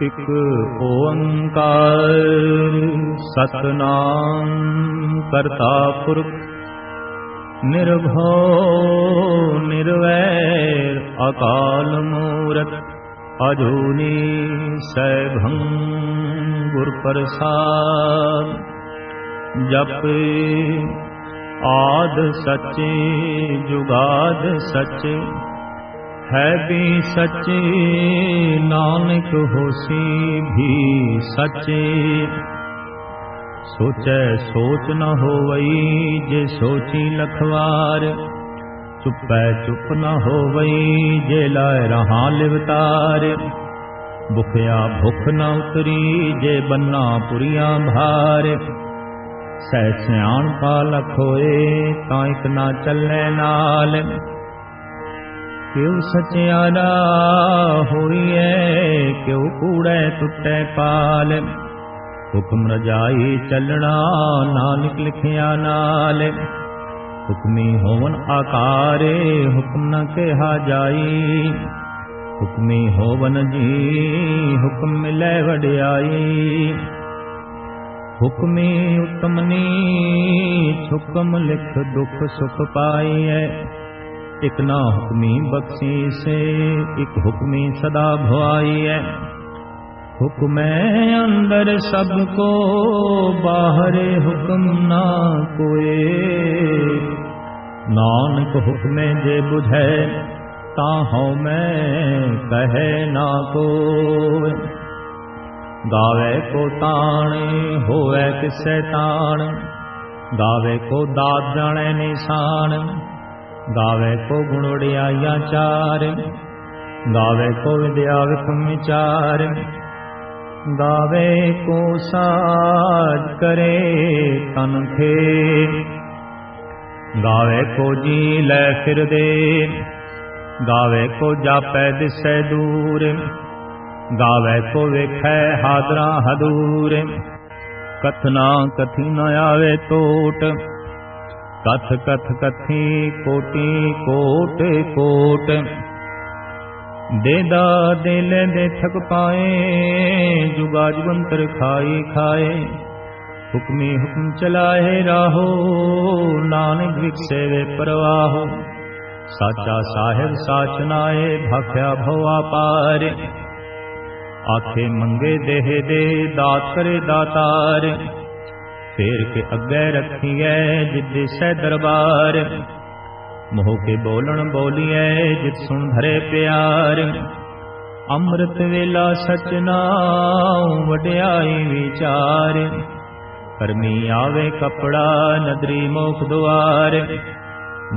इक ओंकार सतनाम करता पुरख निर्भव निर्वैर अकाल मूरत अजूनी सैभं गुर प्रसाद। जप आद सच्चे जुगाद सच्चे है भी सच्चे नानक होसी भी सच्चे। सोचै सोच न होवई जे सोची लखवार चुपै चुप न होवई जे लाए रहा लिवतार। भुखया भुख न उतरी जे बन्ना पुरिया भार सह सियाण पालक होए तां इक ना चलै नाल। क्यों सचियारा होइए क्यों कूड़े टुटे पाल। हुक्म रजाई चलना नानक लिखिया नाल। हुक्मी होवन आकारे हुक्म न कहा जाई। हुक्मी होवन जी हुक्म मिले वडियाई। हुक्मी उत्तम नीच हुक्म लिख दुख सुख पाइए। एक ना हुक्मी बख्शी से एक हुक्मी सदा भुआई है। हुक्म अंदर सबको बाहर हुक्म ना कोई। नानक हुक्मे जे बुझे ताहु मैं कहे ना कोई। गावे को ताण होवे किसे ताण गावे को दात जाने निशान। गावे को गुण वडियाइया चार गावे को विद्या विक्रम विचार। गावे को साज करे तन थे गावे को जी लै फिर दे। गावे को जापै दिसै दूर गावे को वेखै हादरा हदूर। कथना कथी न आवे टोट कथ कथ कथी कोटि कोट कोट। देदा देले दे थक पाए जुगा जुगंतर खाई खाए। हुक्मी हुक्म चलाए राहो नानक विकसे वे परवाहो। साचा साहिब साचनाए भाख्या भवा पार। आखे मंगे देह दे दात करे दातार। फेर के अगे रखिए जिद सै दरबार। मोह के बोलन बोलिए जित सुन धरे प्यार। अमृत वेला सच नाम वड्याई विचार। करमी आवे कपड़ा नदरी मोख द्वार।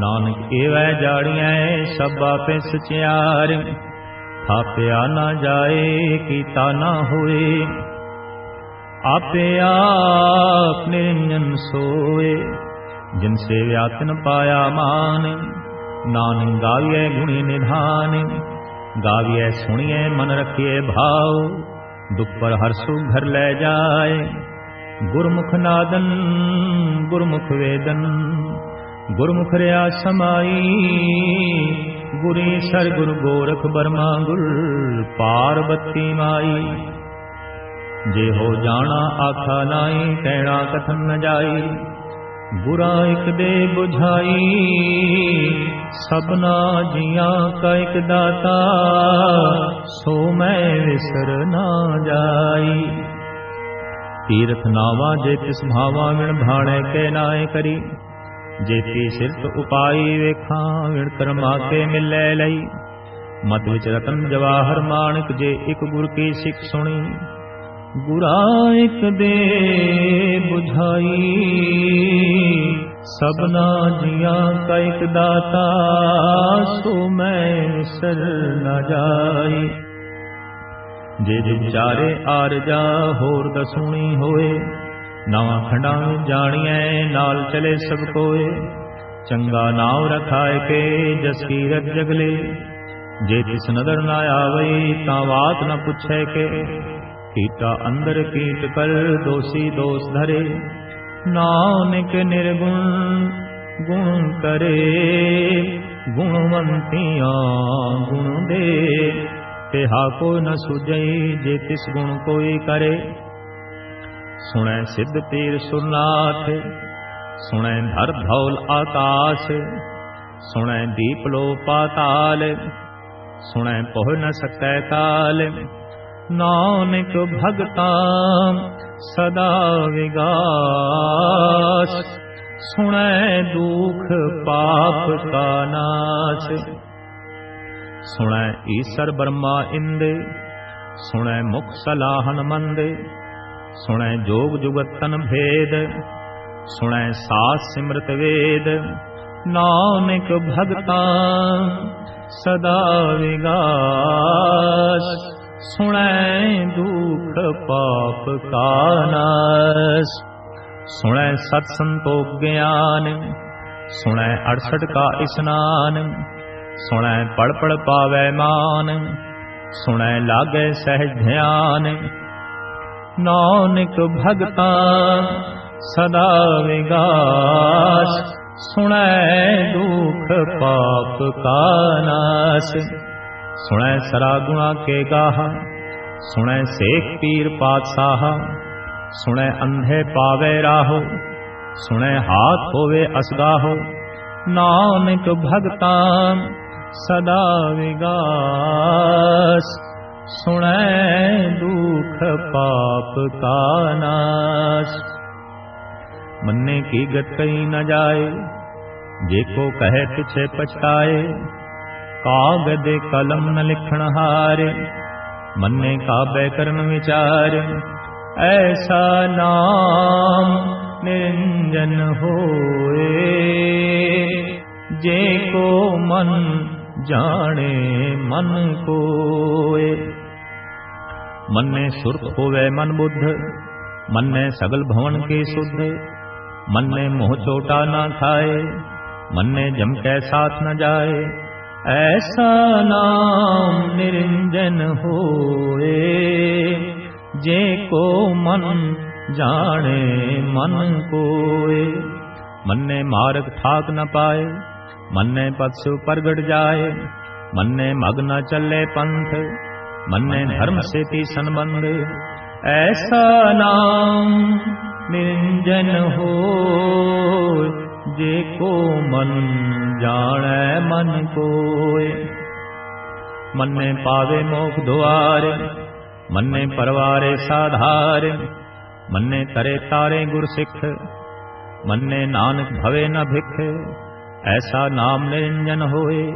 नानक एवै जाड़िया सब आपे सचियार। थाप्या ना जाए कीता ना होए आपे आप निरंजन सोए। जिनसे व्यातन पाया मान नानक गाविए गुणी निधान। गाविए सुनिए मन रखिए भाव दुख पर हर्षु घर ले जाए। गुरमुख नादन गुरमुख वेदन गुरमुख रया समाई। गुरी सर गुरु गोरख बर्मा गुर पार्वती माई। जे हो जाना आखा नाई कहना कथन न जाई। बुरा एक दे बुझाई सबना जिया का एक दाता। सो मैं विसर ना जाई। तीर्थ नावा जे तिस भावा विण भाणे के नाए करी। जेती सिरत उपाई वेखा विण कर्मा के मिले लई। मत विच रतन जवाहर माणिक जे एक गुर की सिख सुनी। गुरा एक दे बुझाई सबना जिया का एक दाता। सो मैं विसर न जाई। जे विचारे आरजा होर दसुणी होए। नवा खंडा जानिए नाल चले सब कोए। चंगा नाव रखाए के जस कीरत जगले। जे तिस नदर न आवई ता बात न पुछे के। कीटा अंदर कीट कर दोषी दोष धरे। नानक निर्गुण गुण करे। गुणवंतियां गुण दे तेहा कोई न सुझई जे तिस गुण कोई करे। सुनै सिद्ध पीर सुरनाथ, सुनै धर धौल आकाश, सुनै दीप लो पाताल, सुनै पोह न सकै काल। नानक भगता सदा विगास, सुनै दुख पाप का नाश। सुनै ईसर ब्रह्मा इंद, सुनै मुख सलाहन मंद, सुनै जोग जुगतन भेद, सुनै सास सिमरत वेद। नानक भगता सदा विगास, सुनै दुख पाप का नाश। सुनै सत संतोख ज्ञान, सुनै 68 का स्नान, सुनै पढ़ पढ़ पावै मान, सुनै लागै सहज ध्यान। नानक भगता सदा विगास, सुनै दुख पाप का नाश। सुनै सरा गुणा के गाहा, सुनै सेख पीर पातशाह, सुनै अंधे पावै राहो, सुनै हाथ होवे असगाहो। नानक भगता सदा विगास, सुनै दुख पाप का नाश। मन्ने की गत कहीं न जाए, जेको कहे पिछे पछताए। कागद कलम न लिखण हारे, मन्ने का बैकरण विचार। ऐसा नाम निरंजन होए, जेको मन जाने मन कोय। मन्ने सुरत होवे मन बुद्ध, मन्ने सगल भवन के शुद्ध। मन्ने मोह चोटा न खाए, मन्ने जम कै साथ न जाए। ऐसा नाम निरंजन होए, जेको मन जाने मन कोय। मन्ने मार्ग ठाक न पाए, मन्ने पद से परगट जाए। मन्ने मग न चले पंथ, मन्ने धर्म से ती संबंध। ऐसा नाम निरंजन हो, जेको मन जाने मन कोय। मन्ने पावे मोक्ष द्वार, मन्ने परवारे साधार। मन्ने तरे तारे गुर सिख, मन्ने नानक भवे न भिख। ऐसा नाम निरंजन होए,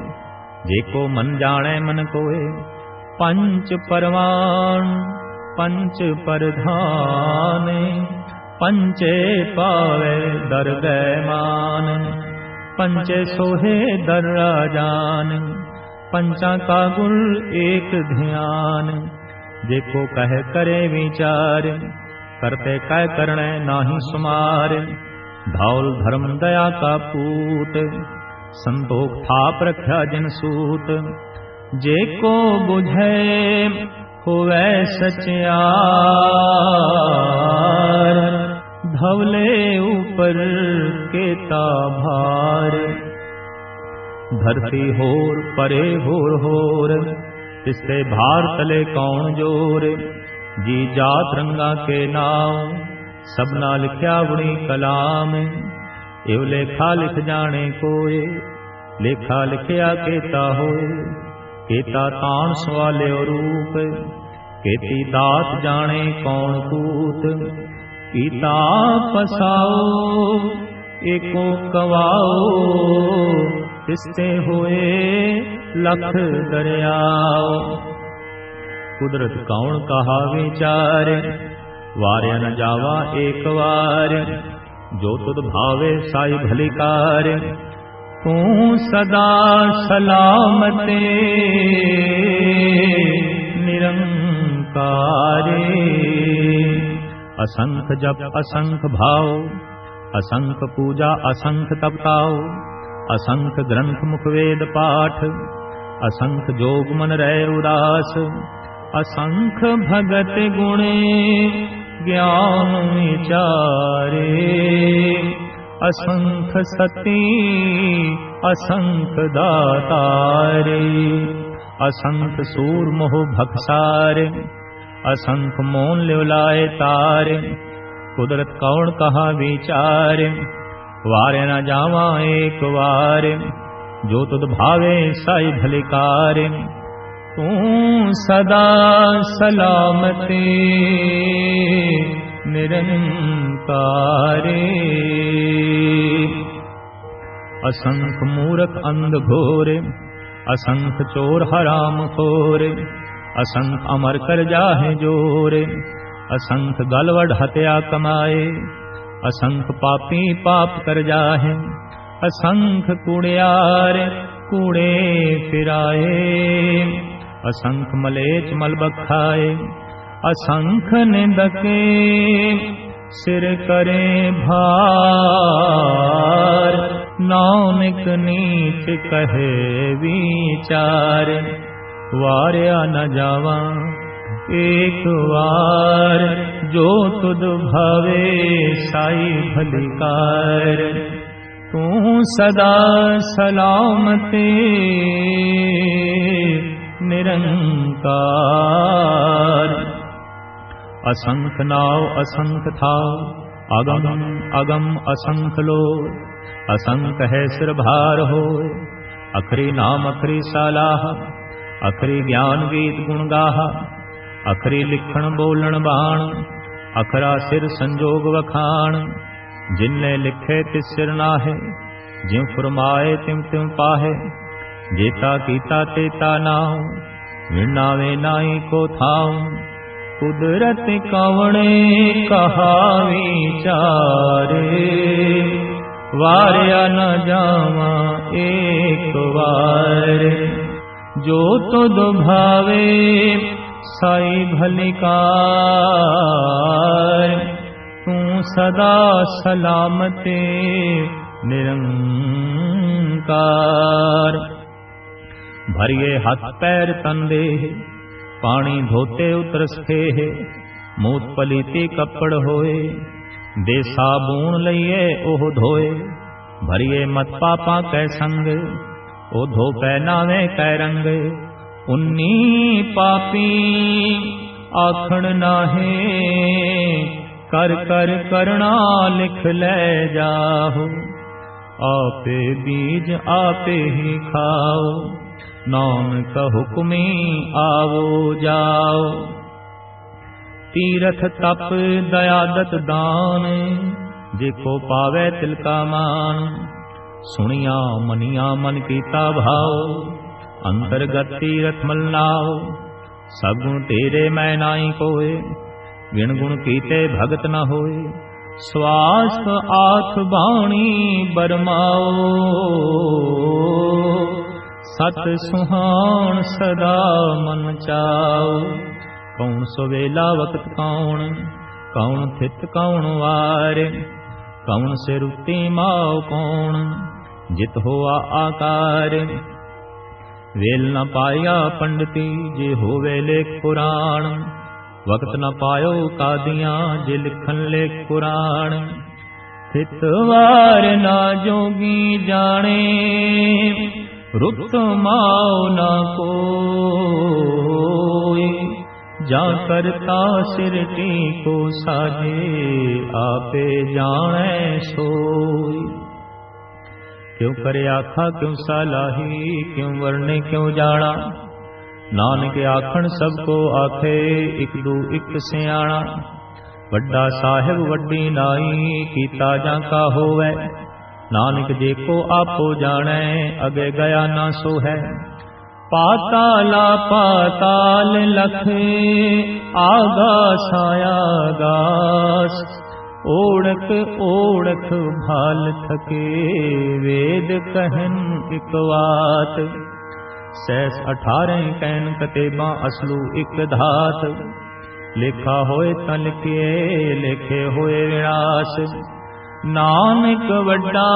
जेको मन जाने मन कोय। पंच परवान पंच परधान, पंचे पावे दरगह मान। पंचे सोहे दर राजान, पंचा का गुर एक ध्यान। जेको कह करे विचार, करते कह करने नाही सुमार। धौल धर्म दया का पूत, संतोख थाप रख्या जिन सूत। जेको बुझे होवै सचियार, धवले ऊपर केता भार। धरती होर परे होर होर, तिसते भार तले कौन जोर। जी जात रंगा के नाम, सबना लिख्या गुणी कलाम। एव लेखा लिख जाने कोय, लेखा लिखया केता होए। केता ताण सवाले रूप, केती दात जाने कौन कूत। कीता पसाओ एको कवाओ, तिसते होए लख दरियाओ। कुदरत कौन कहा विचार, वार्या न जावा एक वार। जो तुद भावे साई भलिकार, तू सदा सलामते निरंकारे। असंख जप असंख भाव, असंख पूजा असंख तपताओ। असंख ग्रंथ मुख वेद पाठ, असंख जोग मन रहे उदास। असंख भगत गुणे ज्ञान विचारे। असंख सती असंख दातारे। असंख सूर मोह भखसारे, असंख मोन लिवलाए तारे, कुदरत कौन कहा विचारे, वारे न जावा एक वारे, जो तुद भावे साई भलिकारे, तू सदा सलामते निरंकारे। असंख मूरख अंध घोरे, असंख चोर हराम खोरे, असंख अमर कर जाहे जोरे, असंख गलवड हत्या कमाए, असंख पापी पाप कर जाहे, असंख कूड़ियारे कूड़े फिराए, असंख मलेच मल बखाए, असंख निंदके सिर करे भार, नानक नीच कहे विचार, वार्या न जावा एक वार, जो तुद भावे साई भलिकार, तू सदा सलामते निरंकार। असंख नाव असंख थाव, अगम अगम असंख लो, असंख है सिर भार होय, अखरी नाम अखरी सालाह, अखरी ज्ञान गीत गुण गाहा, अखरी लिखण बोलण बाण, अखरा सिर संजोग वखाण, जिनने लिखे तिस सिर नाहे, ज्यों फरमाए तिम तिम पाहे, जेता कीता तेता नाव, विनावे नाई को थाव, कुदरत कवणे कहा विचारे, वार्या न जावा एक वार, जो तुद भावे साई भलिकार, तू सदा सलामते निरंकार। भरिए हाथ पैर तंदे, पानी धोते उतरस्थे, मूत पलीती कपड़ होए, दे साबून लइए ओह धोए, भरिए मत पापा कै संग, ओ धो पहनावे कै रंग, उन्नी पापी आखण नाहे, कर कर करना लिख ले जाहो, आपे बीज आपे ही खाओ, नानक हुक्मी आवो जाओ। तीरथ तप दयादत दान, जेको पावे तिलका मान, सुनिया मनिया मन कीता भाव, अंतर्गत तीरथ मलनाओ, सगुण तेरे मैं नाई कोय, विण गुण कीते भगत न होए, स्वास्थ्य आठ बाणी बरमाओ, सत सुहान सदा मन चाओ, कौन सवेला वक्त कौन, कौन थित कौन वार, कौन से रुती माओ कौन, जित होआ आकार, वेल न पाया पंडिती जे होवे लेख पुराण, वक्त न पायो कादियां जे लिखन लेख पुराण, हितवार ना जोगी जाने, रुत माओ न कोई, जा करता सिरटी को साजे, आपे जाने सोई। क्यों करे आखा क्यों सालाही, क्यों वर्णे क्यों जाना, नानक आखण सबको आखे, इक दू इक सियाणा, वड्डा साहिब वड्डी नाई, कीता जा का होवै, नानक जेको आपो जाने, अगे गया ना सो है, पाताला पाताल लखे, आगास आगास, ओढ़क ओढ़क भाल थके, वेद कहन इक वात, सैस 18 कैन कतेबा असलू इक धात, लेखा होए तन लिखिए लेखे होए विनाश, नानक वड्डा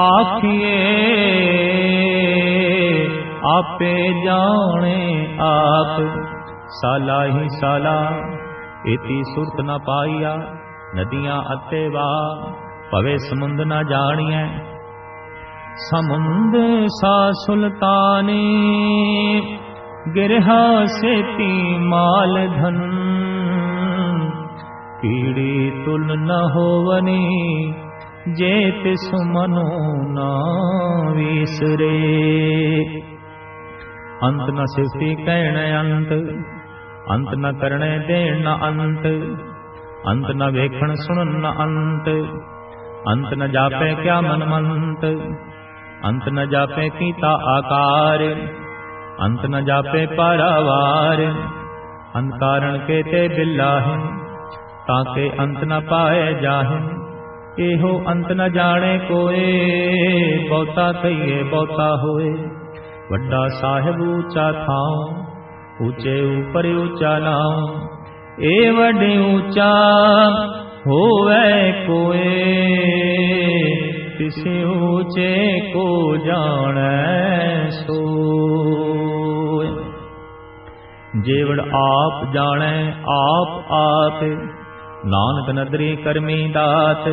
आखिए आपे जाने आप, साला ही साला इति सुरत न पाइया, नदियां अते वाह पवे समुंद न जानिए, समुंद सा सुल्तानी गिरहा सेती माल धन, कीड़ी तुल न होवनी, जे तिस मनो ना विसरे। अंत न सिफती कहने अंत, अंत न करने देण न अंत, अंत न वेखण सुनन न अंत, अंत न जापे क्या मन मंत, अंत न जापे कीता आकार, अंत न जापे पारावार, अंत कारण के ते बिलाहि, ताके अंत न पाए जाहि, एहो अंत न जाने कोए, बहुता कहिए बहुता होए। वड्डा साहिब ऊंचा थाओ, ऊंचे ऊपर ऊंचा नाओ, ए वडे ऊंचा होवे कोए, किसी ऊंचे को जाने सोए। जेवड़ आप जाने आप आप, नानक नदरी करमी दात,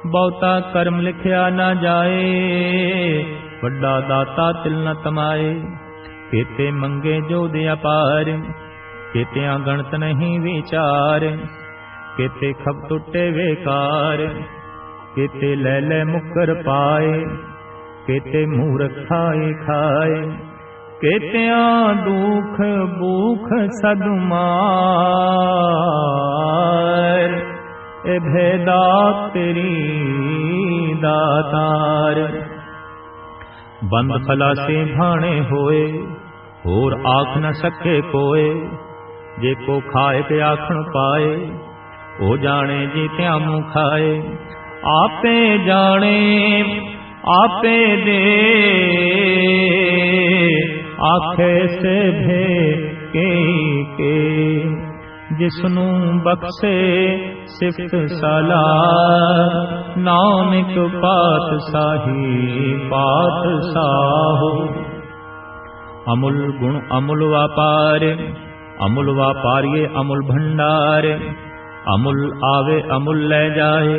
बहुता कर्म लिखिया न जाए, वड्डा दाता तिल न तमाए। केते मंगे जो दिया पार, केतिया गणत नहीं विचार, केते खब टुटे बेकार, केते ले ले मुकर पाए, केते मूर्ख खाए खाए, केतिया दुख भूख सदमार, ए भेदा तेरी दातार। बंद फला से भाणे होए, होर आख न सके कोए, जे को खाए के आखण पाए, ओ जाने जी त्या मुँह खाए। आपे जाने आपे दे, आखे से भे के, जिसनू बख्शे सिफत सला, नानक पात साही पात साहो। अमुल गुण अमुल व्यापार, अमुल व्यापारिये अमुल भंडार, अमुल आवे अमुल ले जाए,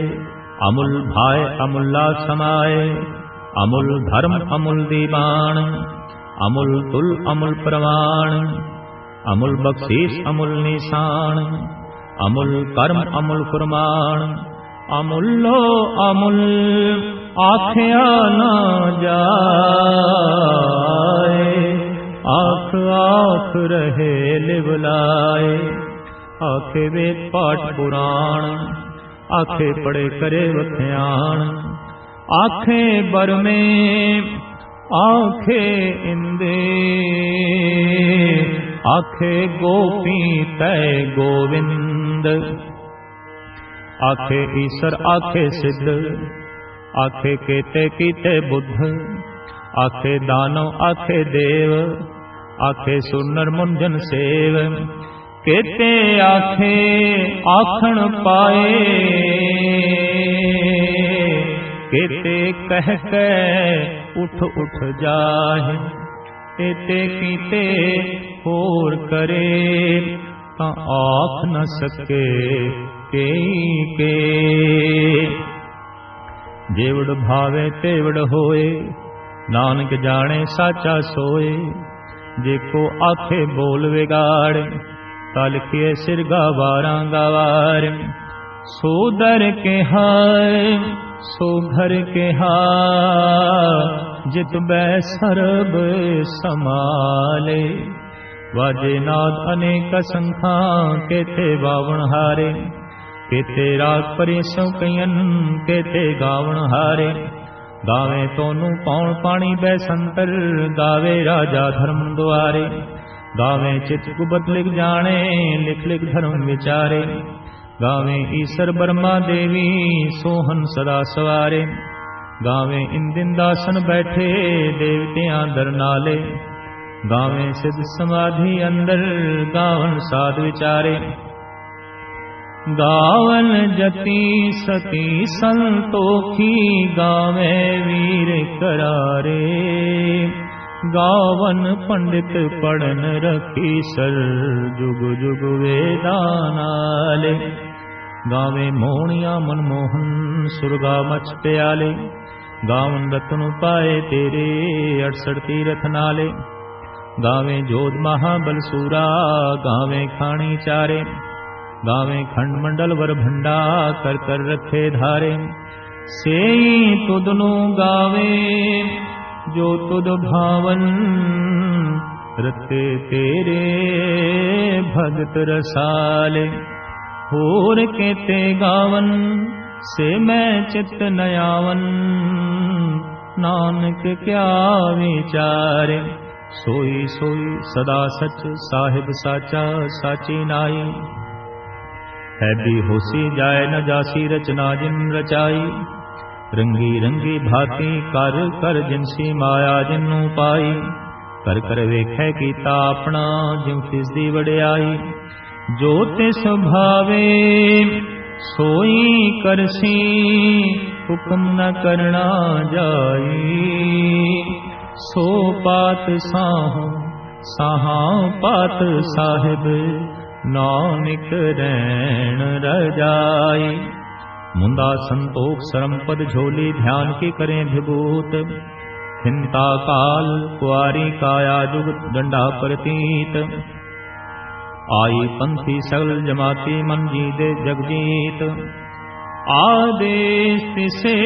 अमुल भाए अमुल्ला समाए, अमुल धर्म अमुल दीवान, अमुल तुल अमुल प्रमाण, अमुल बख्शीश अमुल निशान, अमुल कर्म अमुल फुरमान, अमुल्लो अमुल आख्या न जाए, आख आख रहे लिवलाए। आखे वेद पाठ पुराण, आखे पढ़े करे वख्याण, आखे बर में आखे इंदे, आखे गोपी तय गोविंद, आखे ईश्वर आखे सिद्ध, आखे केते कीते बुद्ध, आखे दानव आखे देव, आखे सुनर मुंजन सेव, केते आखे आखण पाए, केते कह के उठ उठ जाहे, केते कीते होर करे, ता आख न सके के। जेवड़ भावे तेवड़ होए, नानक जाने साचा सोए। जेको आखे बोल विगाड़, तलखिए सिर गवारा गवार। सो दर के हाय सो घर के हाय, जित बै सरब समाले। वाजे नाद अनेक संखा, केते बावण हारे। केते राग परिसों कयन, केते गावण हारे। गावे तोनू पौण पाणी बैसंतर, गावे राजा धर्म द्वारे। गावे चित कुबत लिख जाने, लिख लिख धर्म विचारे। गावे ईश्वर ब्रह्मा देवी, सोहन सदा सवारे। गावे इंदिन दासन बैठे, देवतियां दर नाले। गावे सिद्ध समाधि अंदर, गावन साध विचारे। गावन जति सती संतोखी, गावे वीर करारे। गावन पंडित पढ़न रखी सर, जुग जुग वेदानाले। गावे मोहनिया मनमोहन, सुरगा मच प्याले। गावन रतन पाए तेरे, 68 तीरथ नाले। गावे जोध महाबल सूरा, गावे खाणी चारे, गावे खंड मंडल वर भंडा, कर कर रखे धारे। सेई तुदनु गावे जो तुद भावन, रते तेरे भगत रसाले। होर केते गावन से मैं चित्त नयावन, नानक क्या विचारे। सोई सोई सदा सच साहिब साचा, साची नाई। है भी होसी जाए न जासी, रचना जिन रचाई। रंगी रंगी भांति कर कर जिनसी माया जिन्नू पाई। कर कर वेखै कीता अपना, जिम तिसदी वडियाई। जो तिस भावे सोई करसी, हुक्म न करना जाई। सो पात साहू साहा पात साहिब, नानक रैन रजाई। मुंदा संतोख सरम पद झोली, ध्यान की करें विभूत। हिंता काल कुआरी काया, जुग डंडा प्रतीत। आई पंथी सगल जमाती, मन जीते जगजीत। आदेश तिसे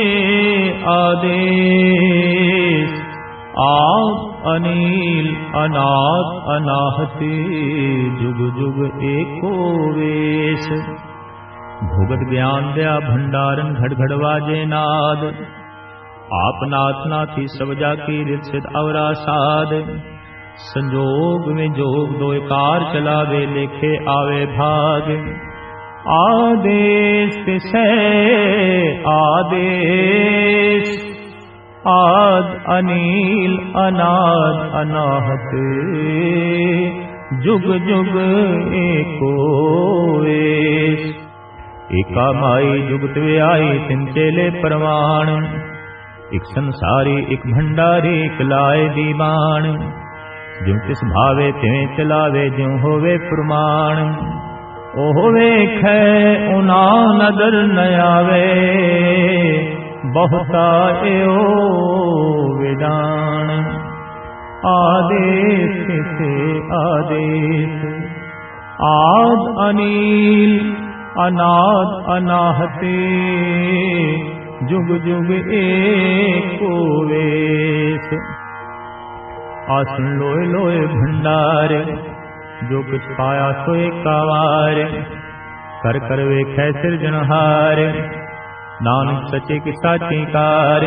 आदेश, आप अनील अनाथ अनाहति। जुग जुग एको वेश, भुगत ज्ञान दया भंडारन, घड़ घड़ वाजे नाद। आप नाथ नाथी सब जाकी, रित सिद्ध अवरा साध। संजोग में जोग दो कार, चलावे लेखे आवे भाग। आदेश तिसे आदेश, आद अनील अनाद अनाहत। जुग जुग एको वेश, एका माई जुगत वे आई, तिन चेले परवान। एक संसारी एक भंडारी, एक लाए दीवान। ज्यों तिस भावे त्यों चलावे, ज्यों होवे प्रमाण। ओह वेखै उना नदर न आवे, बहुता एओ विदान। आदेश तिसे आदेश, आद अनील अनाद अनाहते। जुग जुग एको वेश, आसन लोए लोए भंडार। जो कुछ पाया सोए कावार, कर कर वेखै सिरजनहार। नानक सचे की साची कार।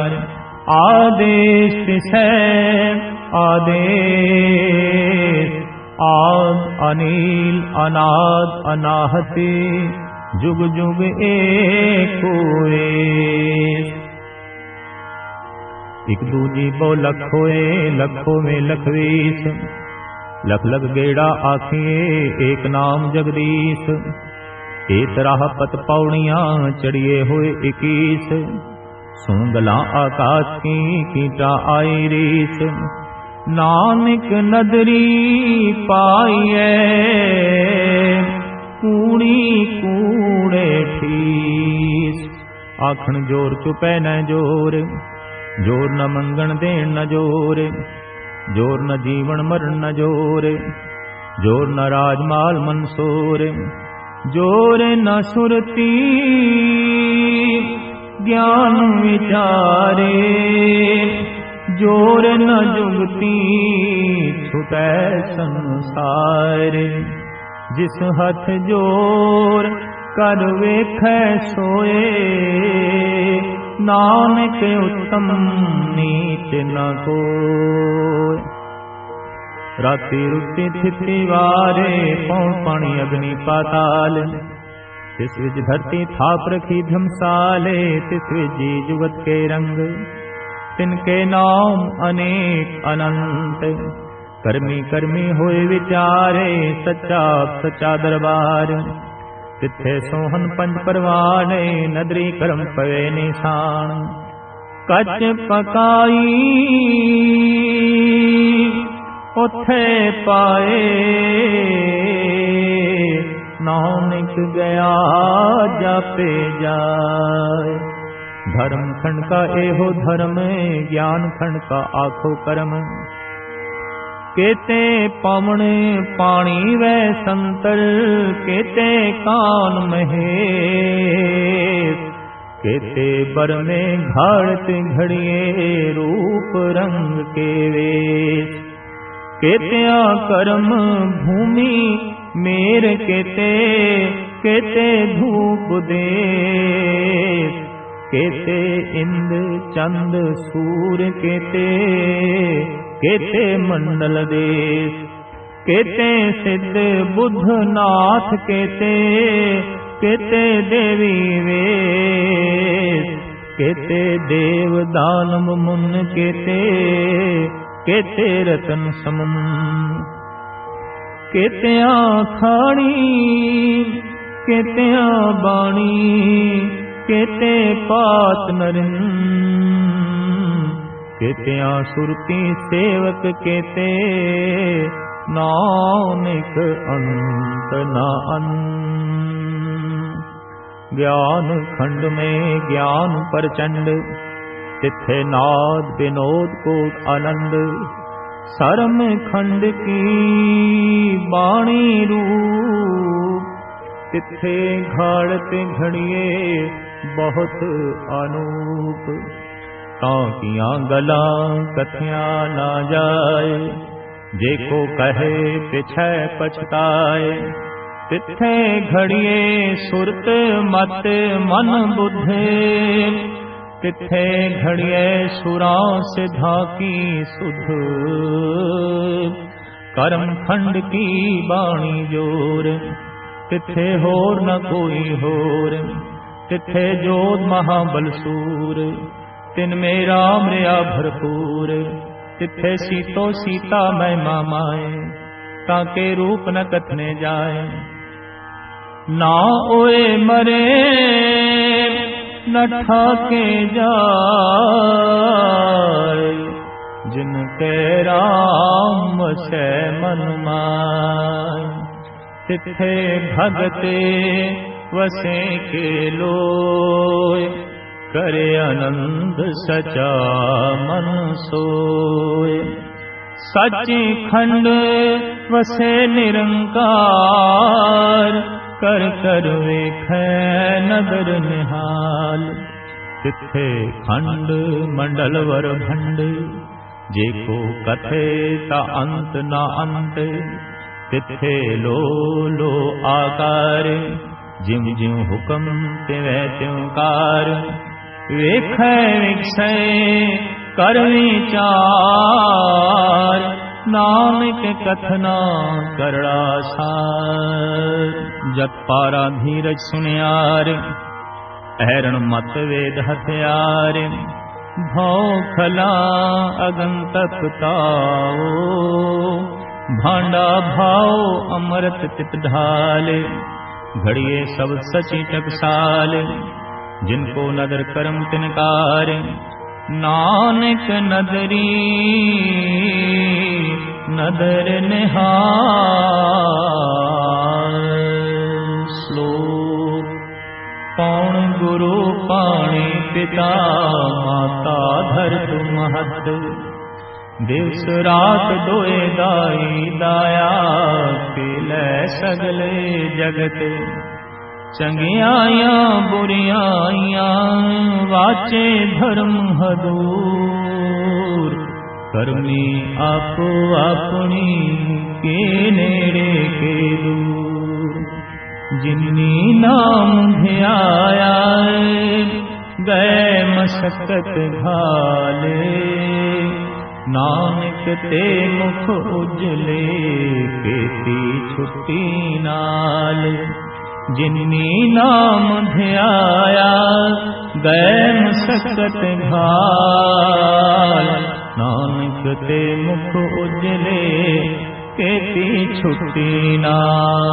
आदेश तिसै आदेश, आद अनील अनाद अनाहति। जुग जुग एको वेश, एक दूजी बो लख होए, लखों में लखवीस। लख लख गेड़ा आखिए, एक नाम जगदीश। एक राह पत पौड़ियां, चढ़िए हुए 21। सुंगला आकाश की कीटा आई रीस। नानक नदरी पाइए, कूड़ी कूड़े ठीस। आखन जोर चुपै न जोर, जोर न मंगण देण न जोर। जोर न जीवन मरण न जोर, जोर न राजमाल मनसूर। जोर न सुरती ज्ञान विचारे, जोर न जुगती छुटै संसार। जिस हथ जोर कर वेखै सोए, नानक उत्तम नीच न कोय। राति रुति थिति वारे, पौं पानी अग्नि पाताल। तिस विज धरती थाप रखी धमसाले, तिस विजी जुगत के रंग। तिनके नाम अनेक अनंत, कर्मी कर्मी होए विचारे। सच्चा सच्चा दरबार, तिथे सोहन पंच परवाने। नदरी करम पवे निशान, कच पकाई उथे पाए। नानक गया जापे जाए। धर्म खंड का एहो धर्म, ज्ञान खंड का आखो कर्म। केते पवन पानी वै संतर, केते कान महेश, केते बर में घाड़त घड़िए रूप रंग के वेश। केत्या कर्म भूमि मेर केते, केते धूप देश, केते इंद्र चंद सूर केते, केते मंडल देश। केते सिद्ध बुद्ध नाथ केते, केते देवी वेश, केते देव दानव मुन केते, केते रतन समन। केत्या खाणी केत्या बाणी, केते पात नरिन, केत्या सुरती सेवक केते, नानक अंत न अंत। ज्ञान खंड में ज्ञान प्रचंड, तिथे नाद विनोद को आनंद। सरम खंड की बाणी रूप, तिथे घाड़त घड़िए बहुत अनूप। ताकियां गला कथिया ना जाए, जेको कहे पिछै पछताए। तिथे घड़िए सुरत मत मन बुद्धे, तिथे घड़िए सुरा सिद्धा की सुध। कर्म खंड की बाणी जोर, तिथे होर न कोई होर। तिथे जोध महाबल सूर, तिनमें राम रया भरपूर। तिथे सीतो सीता महिमा माए, ताके रूप न कथने जाए। ना ओए मरे न ठाके जाए, जिनके राम से मन माय। तिथे भगते वसे के लोय, करे आनंद सचा मन सोय। सच्ची खंड वसे निरंकार, कर कर वेखै नदर निहाल। तिथे खंड मंडल वर भंड, जेको कथे ता अंत ना अंत। तिथे लो लो आकार, जिम जिम हुक्म तिवै त्योकार। वेखै विखसै कर विचार, नानक कथना करड़ा सार। जत पारा धीरज सुनियार, ऐरण मत वेद हथियार। भौ खला अगन तपताओ, भांडा भाओ अमृत तित ढाले। घड़िए सब सची टकसाल, जिनको नदर करम तिनकार। नानक नदरी नदर निहाल। श्लोक पौण गुरु पाणी पिता, माता धरत महत। दिवस रात दोए दाई दाया, पिलै सगले जगत। चंगियाया बुरियाया, वाचे धर्म हदूर। करमी आपो अपनी, के नेड़े के दूर। जिन्नी नाम ध्याया, गए मशक्कत घाले। नानक ते मुख उजले, केती छुट्टी नाल। जिन्नी नाम ध्याया, गए मशक्कत घाल। नानक ते मुख उजले, केती छुट्टी नाल।